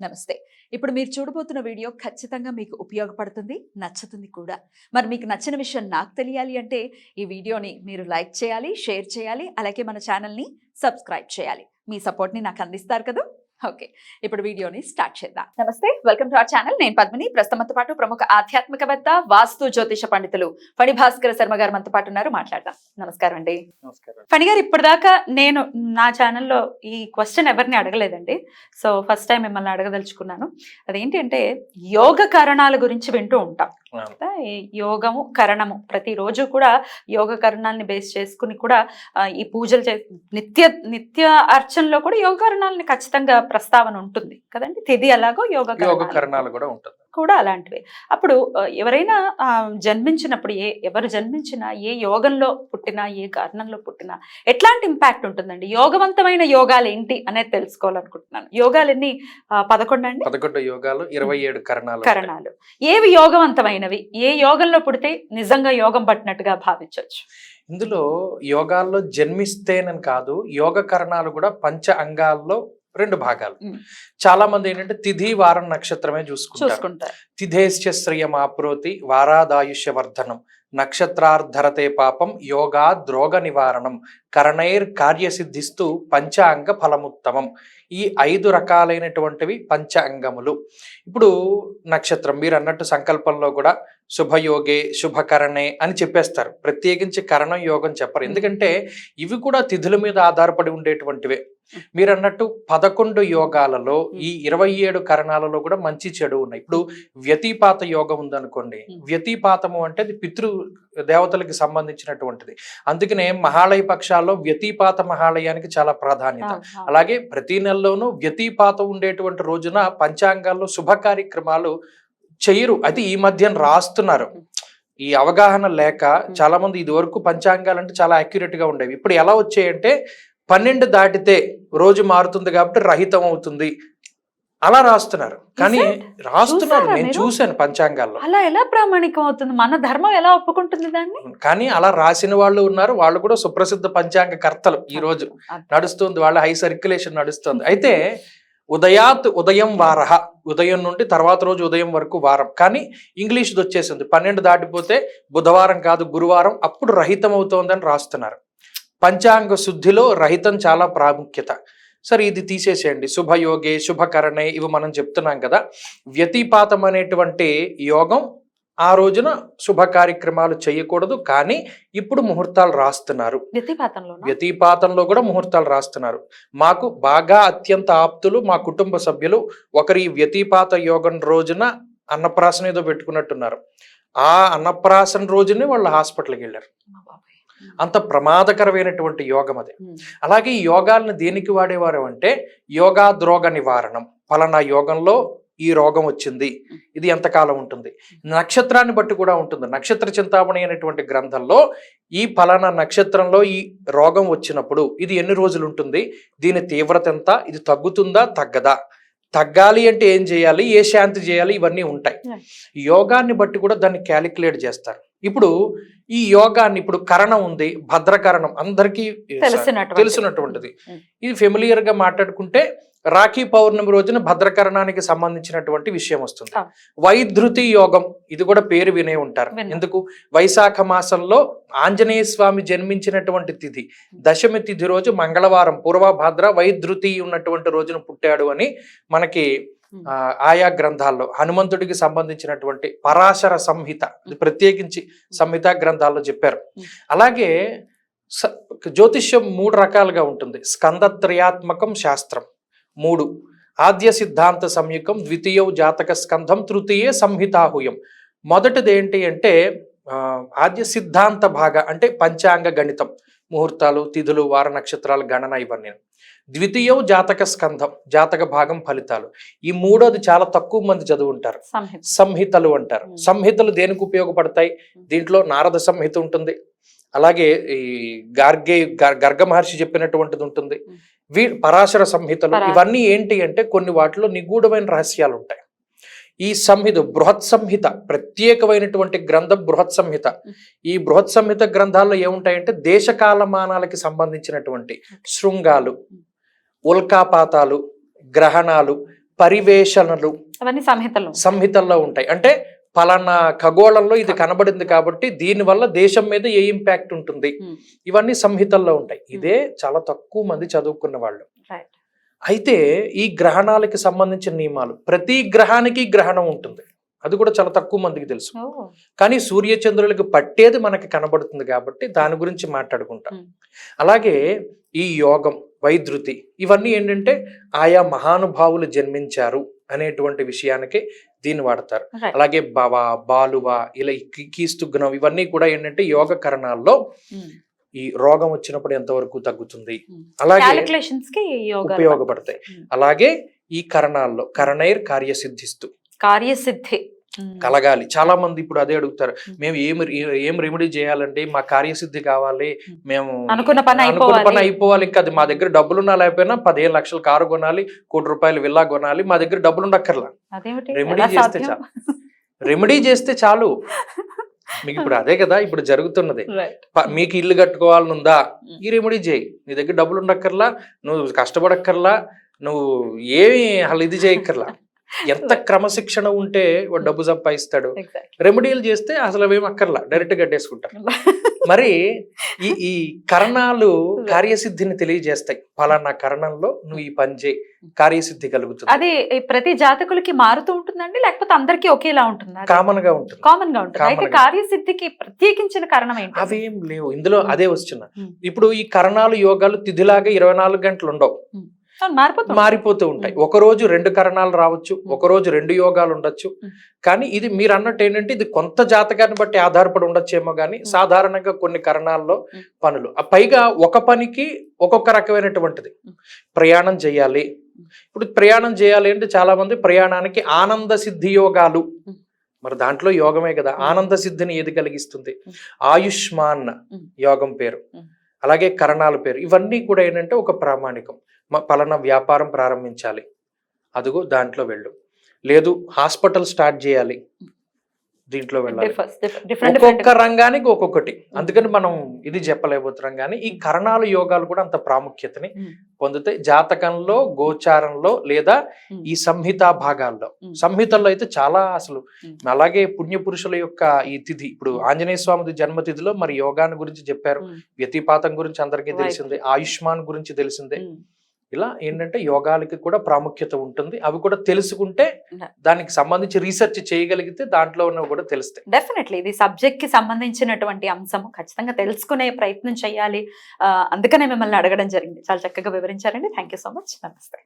నమస్తే. ఇప్పుడు మీరు చూడబోతున్న వీడియో ఖచ్చితంగా మీకు ఉపయోగపడుతుంది, నచ్చుతుంది కూడా. మరి మీకు నచ్చిన విషయం నాకు తెలియాలి అంటే ఈ వీడియోని మీరు లైక్ చేయాలి, షేర్ చేయాలి, అలాగే మన ఛానల్ని సబ్స్క్రైబ్ చేయాలి. మీ సపోర్ట్ని నాకు అందిస్తారు కదా. ఓకే, ఇప్పుడు వీడియోని స్టార్ట్ చేద్దాం. నమస్తే, వెల్కమ్ టు అవర్ ఛానల్. నేను పద్మిని. ప్రస్తుతంతో పాటు ప్రముఖ ఆధ్యాత్మికవేత్త, వాస్తు జ్యోతిష పండితులు ఫణి భాస్కర శర్మ గారు మనతో పాటు ఉన్నారు. మాట్లాడదాం. నమస్కారం అండి. ఫణి గారు, ఇప్పటిదాకా నేను నా ఛానల్లో ఈ క్వశ్చన్ ఎవరిని అడగలేదండి. సో ఫస్ట్ టైం మిమ్మల్ని అడగదలుచుకున్నాను. అదేంటి అంటే యోగ కారణాల గురించి వింటూ ఉంటాం. ఈ యోగము కరణము ప్రతిరోజు కూడా యోగ కరణాలని బేస్ చేసుకుని కూడా ఈ పూజలు నిత్య అర్చనలో కూడా యోగ కరణాలని ఖచ్చితంగా ప్రస్తావన ఉంటుంది కదండి. తిథి అలాగో యోగ కరణాలు కూడా ఉంటుంది కూడా అలాంటివి. అప్పుడు ఎవరైనా జన్మించినప్పుడు ఎవరు జన్మించినా, ఏ యోగంలో పుట్టినా, ఏ కారణంలో పుట్టినా ఎట్లాంటి ఇంపాక్ట్ ఉంటుందండి? యోగవంతమైన యోగాలు ఏంటి అనేది తెలుసుకోవాలనుకుంటున్నాను. యోగాలు ఎన్ని? 11 అండి. 11 యోగాలు, 27 కరణాలు. ఏవి యోగవంతమైనవి? ఏ యోగంలో పుడితే నిజంగా యోగం పట్టినట్టుగా భావించవచ్చు? ఇందులో యోగాల్లో జన్మిస్తేనని కాదు, యోగ కరణాలు కూడా పంచ అంగాల్లో 2 భాగాలు. చాలా మంది ఏంటంటే తిథి వారం నక్షత్రమే చూసుకుంటారు. తిథేశ్చ శ్రియం ఆప్రోతి వారాదాయుష్య వర్ధనం నక్షత్రార్ధరతే పాపం యోగా ద్రోగ నివారణం కరణైర్ కార్యసిద్ధిస్తూ పంచాంగ ఫలముత్తమం. ఈ 5 రకాలైనటువంటివి పంచ అంగములు. ఇప్పుడు నక్షత్రం మీరు అన్నట్టు సంకల్పంలో కూడా శుభయోగే శుభకరణే అని చెప్పేస్తారు. ప్రత్యేకించి కరణం యోగం చెప్పరు, ఎందుకంటే ఇవి కూడా తిథుల మీద ఆధారపడి ఉండేటువంటివే. మీరు అన్నట్టు 11 యోగాలలో ఈ 27 కరణాలలో కూడా మంచి చెడు ఉన్నాయి. ఇప్పుడు వ్యతిపాత యోగం ఉందనుకోండి. వ్యతిపాతము అంటే అది పితృ దేవతలకి సంబంధించినటువంటిది. అందుకనే మహాళయ పక్షాల్లో వ్యతిపాత మహాళయానికి చాలా ప్రాధాన్యత. అలాగే ప్రతి నెలలోనూ వ్యతిపాతం ఉండేటువంటి రోజున పంచాంగాల్లో శుభ కార్యక్రమాలు చెయ్యరు. అది ఈ మధ్యన రాస్తున్నారు. ఈ అవగాహన లేక చాలా మంది ఇది వరకు పంచాంగాలంటే చాలా అక్యురేట్ గా ఉండేవి. ఇప్పుడు ఎలా వచ్చాయంటే 12 దాటితే రోజు మారుతుంది కాబట్టి రహితం అవుతుంది అలా రాస్తున్నారు. కానీ నేను చూశాను పంచాంగాల్లో. అలా ఎలా ప్రామాణికం అవుతుంది? మన ధర్మం ఎలా ఒప్పుకుంటుంది దాన్ని? కానీ అలా రాసిన వాళ్ళు ఉన్నారు. వాళ్ళు కూడా సుప్రసిద్ధ పంచాంగ కర్తలు. ఈ రోజు నడుస్తుంది, వాళ్ళ హై సర్క్యులేషన్ నడుస్తుంది. అయితే ఉదయం వారహ, ఉదయం నుండి తర్వాత రోజు ఉదయం వరకు వారం. కానీ ఇంగ్లీష్ది వచ్చేసింది 12 దాటిపోతే బుధవారం కాదు గురువారం, అప్పుడు రహితం అవుతోందని రాస్తున్నారు. పంచాంగ శుద్ధిలో రహితం చాలా ప్రాముఖ్యత. సరే, ఇది తీసేసేయండి. శుభయోగే శుభకరణే ఇవి మనం చెప్తున్నాం కదా. వ్యతిపాతం అనేటువంటి యోగం ఆ రోజున శుభ కార్యక్రమాలు చేయకూడదు. కానీ ఇప్పుడు ముహూర్తాలు రాస్తున్నారు. వ్యతిపాతంలో కూడా ముహూర్తాలు రాస్తున్నారు. మాకు బాగా అత్యంత ఆప్తులు మా కుటుంబ సభ్యులు ఒకరి వ్యతిపాత యోగం రోజున అన్నప్రాసన ఏదో పెట్టుకున్నట్టున్నారు. ఆ అన్నప్రాసన రోజునే వాళ్ళు హాస్పిటల్కి వెళ్ళారు. అంత ప్రమాదకరమైనటువంటి యోగం అది. అలాగే ఈ యోగాలను దేనికి వాడేవారు అంటే యోగా ద్రోగ నివారణం. ఫలానా యోగంలో ఈ రోగం వచ్చింది, ఇది ఎంతకాలం ఉంటుంది, నక్షత్రాన్ని బట్టి కూడా ఉంటుంది. నక్షత్ర చింతామణి అనేటువంటి గ్రంథంలో ఈ ఫలానా నక్షత్రంలో ఈ రోగం వచ్చినప్పుడు ఇది ఎన్ని రోజులు ఉంటుంది, దీని తీవ్రత ఎంత, ఇది తగ్గుతుందా తగ్గదా, తగ్గాలి అంటే ఏం చేయాలి, ఏ శాంతి చేయాలి, ఇవన్నీ ఉంటాయి. యోగాన్ని బట్టి కూడా దాన్ని క్యాలిక్యులేట్ చేస్తారు. ఇప్పుడు ఈ యోగాన్ని, ఇప్పుడు కరణం ఉంది, భద్రకరణం అందరికీ తెలిసినటువంటిది. ఇది ఫెమిలియర్ గా మాట్లాడుకుంటే రాఖీ పౌర్ణమి రోజున భద్రకరణానికి సంబంధించినటువంటి విషయం వస్తుంది. వైధృతి యోగం, ఇది కూడా పేరు వినే ఉంటారు. ఎందుకు? వైశాఖ మాసంలో ఆంజనేయ స్వామి జన్మించినటువంటి తిథి దశమి తిథి రోజు మంగళవారం, పూర్వభాద్ర వైధృతి ఉన్నటువంటి రోజున పుట్టాడు అని మనకి ఆయా గ్రంథాల్లో హనుమంతుడికి సంబంధించినటువంటి పరాశర సంహిత ప్రత్యేకించి సంహిత గ్రంథాల్లో చెప్పారు. అలాగే జ్యోతిష్యం 3 రకాలుగా ఉంటుంది. స్కందత్రయాత్మకం శాస్త్రం 3. ఆద్య సిద్ధాంత సంయుకం, ద్వితీయ జాతక స్కంధం, తృతీయ సంహితాహుయం. మొదటిది ఏంటి అంటే ఆద్య సిద్ధాంత భాగ అంటే పంచాంగ గణితం, ముహూర్తాలు, తిథులు, వార నక్షత్రాలు, గణన, ఇవన్నీ. ద్వితీయ జాతక స్కంధం, జాతక భాగం, ఫలితాలు. ఈ 3వది చాలా తక్కువ మంది చదువుంటారు. సంహితలు అంటారు. సంహితలు దేనికి ఉపయోగపడతాయి? దీంట్లో నారద సంహిత ఉంటుంది, అలాగే ఈ గర్గ మహర్షి చెప్పినటువంటిది ఉంటుంది, పరాశర సంహితలు. ఇవన్నీ ఏంటి అంటే కొన్ని వాటిలో నిగూఢమైన రహస్యాలు ఉంటాయి. ఈ సంహిత బృహత్ సంహిత ప్రత్యేకమైనటువంటి గ్రంథం బృహత్ సంహిత. ఈ బృహత్ సంహిత గ్రంథాల్లో ఏముంటాయంటే దేశకాలమానాలకి సంబంధించినటువంటి శృంగాలు, ఉల్కాపాతాలు, గ్రహణాలు, పరివేషణలు అవన్నీ సంహితల్లో ఉంటాయి. అంటే పలానా ఖగోళంలో ఇది కనబడింది కాబట్టి దీని వల్ల దేశం మీద ఏ ఇంపాక్ట్ ఉంటుంది, ఇవన్నీ సంహితల్లో ఉంటాయి. ఇదే చాలా తక్కువ మంది చదువుకున్న వాళ్ళు. అయితే ఈ గ్రహణాలకి సంబంధించిన నియమాలు, ప్రతి గ్రహానికి గ్రహణం ఉంటుంది, అది కూడా చాలా తక్కువ మందికి తెలుసు. కానీ సూర్యచంద్రులకు పట్టేది మనకి కనబడుతుంది కాబట్టి దాని గురించి మాట్లాడుకుంటాం. అలాగే ఈ యోగం, వైద్యుతి, ఇవన్నీ ఏంటంటే ఆయా మహానుభావులు జన్మించారు అనేటువంటి విషయానికి దీన్ని వాడతారు. అలాగే భవ, బాలువ, ఇలా కీస్తుగ్నం, ఇవన్నీ కూడా ఏంటంటే యోగ కరణాల్లో ఈ రోగం వచ్చినప్పుడు ఎంతవరకు తగ్గుతుంది అలాగే ఉపయోగపడతాయి. అలాగే ఈ కరణాల్లో కరణైర్ కార్యసిద్ధి కలగాలి. చాలా మంది ఇప్పుడు అదే అడుగుతారు, మేము ఏం రెమెడీ చేయాలంటే మా కార్యసిద్ధి కావాలి, మేము అనుకున్న పని అయిపోవాలి, ఇంకా అది మా దగ్గర డబ్బులున్నా లేకపోయినా 15 లక్షల కారు కొనాలి, ₹1,00,00,000 విల్లా కొనాలి, మా దగ్గర డబ్బులు ఉండక్కర్లా, రెమెడీ చేస్తే చాలు. మీకు ఇప్పుడు అదే కదా ఇప్పుడు జరుగుతున్నది. మీకు ఇల్లు కట్టుకోవాలనుందా, ఈ రెమెడీ చేయి, నీ దగ్గర డబ్బులు ఉండక్కర్లా, నువ్వు కష్టపడక్కర్లా, నువ్వు ఏమి అసలు ఇది చేయక్కర్లా. ఎంత క్రమశిక్షణ ఉంటే వాడు డబ్బు సంపాదిస్తాడు. రెమెడీలు చేస్తే అసలు అవేం అక్కర్లా, డైరెక్ట్ కట్టేసుకుంటారు. మరి ఈ కరణాలు కార్యసిద్ధిని తెలియజేస్తాయి. పలానా కరణంలో నువ్వు ఈ పని చేయి, కార్యసిద్ధి కలుగుతుంది. అది ప్రతి జాతకులకి మారుతూ ఉంటుందండి, లేకపోతే అందరికీ ఒకేలా ఉంటుంది? కామన్ గా ఉంటుంది. అయితే కార్యసిద్ధికి ప్రత్యేకించిన కారణం ఏంటి? అవేం లేవు ఇందులో. అదే వస్తున్నా. ఇప్పుడు ఈ కరణాలు యోగాలు తిథిలాగా 24 గంటలు ఉండవు, మారిపోతూ ఉంటాయి. ఒక రోజు 2 కరణాలు రావచ్చు, ఒక రోజు 2 యోగాలు ఉండొచ్చు. కానీ ఇది మీరు అన్నట్టు ఏంటంటే ఇది కొంత జాతకాన్ని బట్టి ఆధారపడి ఉండొచ్చేమో కానీ సాధారణంగా కొన్ని కరణాల్లో పనులు, పైగా ఒక పనికి ఒక్కొక్క రకమైనటువంటిది. ప్రయాణం చేయాలి, ఇప్పుడు ప్రయాణం చేయాలి అంటే చాలా మంది ప్రయాణానికి ఆనంద సిద్ధి యోగాలు, మరి దాంట్లో యోగమే కదా. ఆనంద సిద్ధిని ఏది కలిగిస్తుంది? ఆయుష్మాన్ యోగం పేరు, అలాగే కరణాల పేరు. ఇవన్నీ కూడా ఏంటంటే ఒక ప్రామాణికం. పలానా వ్యాపారం ప్రారంభించాలి, అదిగో దాంట్లో వెళ్ళు. లేదు హాస్పిటల్ స్టార్ట్ చేయాలి, దీంట్లో వెళ్ళాలి. ఒక్కొక్క రంగానికి ఒక్కొక్కటి. అందుకని మనం ఇది చెప్పలేకపోతున్నాం. కానీ ఈ కరణాలు యోగాలు కూడా అంత ప్రాముఖ్యతని పొందుతాయి జాతకంలో, గోచారంలో, లేదా ఈ సంహితా భాగాల్లో. సంహితల్లో అయితే చాలా అసలు. అలాగే పుణ్యపురుషుల యొక్క ఈ తిథి, ఇప్పుడు ఆంజనేయ స్వామి జన్మతిథిలో మరి యోగాన్ని గురించి చెప్పారు, వ్యతిపాతం గురించి అందరికీ తెలిసిందే, ఆయుష్మాన్ గురించి తెలిసిందే. ఇలా ఏంటంటే యోగాలకి కూడా ప్రాముఖ్యత ఉంటుంది. అవి కూడా తెలుసుకుంటే, దానికి సంబంధించి రీసెర్చ్ చేయగలిగితే దాంట్లో ఉన్నవి కూడా తెలుస్తాయి. డెఫినెట్లీ ఇది సబ్జెక్ట్ కి సంబంధించినటువంటి అంశం, ఖచ్చితంగా తెలుసుకునే ప్రయత్నం చేయాలి. అందుకనే మిమ్మల్ని అడగడం జరిగింది. చాలా చక్కగా వివరించారండి. Thank you so much. నమస్తే.